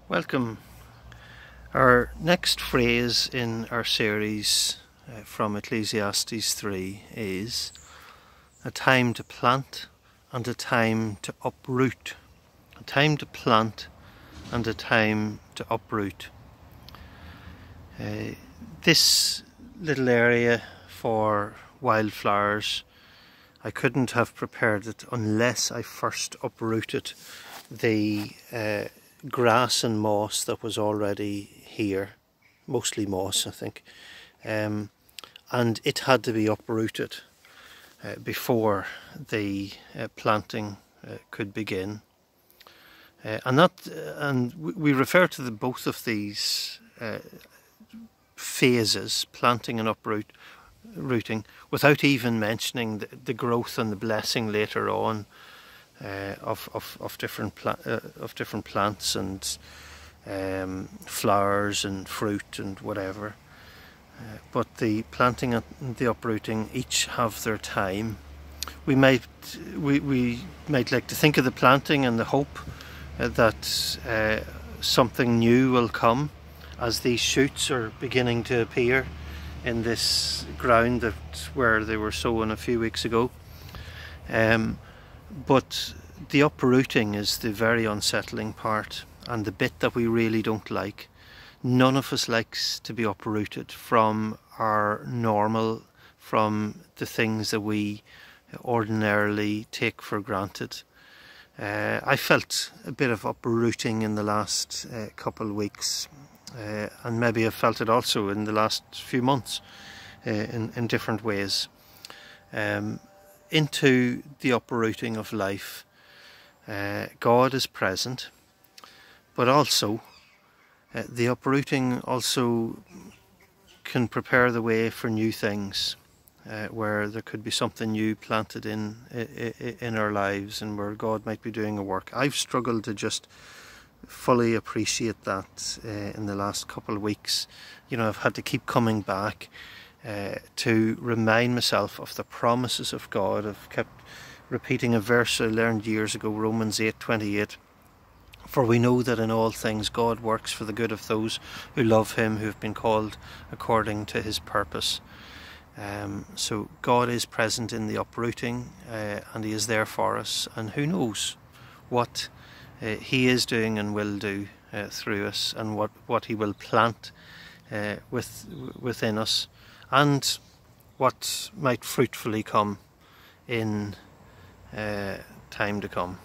Welcome. Our next phrase in our series from Ecclesiastes 3 is a time to plant and a time to uproot. A time to plant and a time to uproot. This little area for wildflowers, I couldn't have prepared it unless I first uprooted the grass and moss that was already here, mostly moss I think, and it had to be uprooted before the planting could begin, and we refer to both of these phases, planting and uprooting, without even mentioning the growth and the blessing later on of different plants and flowers and fruit and whatever. But the planting and the uprooting each have their time. We might like to think of the planting and the hope that something new will come as these shoots are beginning to appear in this ground where they were sown a few weeks ago. But the uprooting is the very unsettling part, and the bit that we really don't like. None of us likes to be uprooted from our normal, from the things that we ordinarily take for granted. I felt a bit of uprooting in the last couple of weeks, and maybe I've felt it also in the last few months in different ways. Into the uprooting of life, God is present, but also the uprooting also can prepare the way for new things, where there could be something new planted in our lives and where God might be doing a work. I've struggled to just fully appreciate that in the last couple of weeks. You know, I've had to keep coming back to remind myself of the promises of God. I've kept repeating a verse I learned years ago, Romans 8:28. For we know that in all things God works for the good of those who love him, who have been called according to his purpose. So God is present in the uprooting, and he is there for us, and who knows what he is doing and will do through us, and what he will plant within us, and what might fruitfully come in time to come.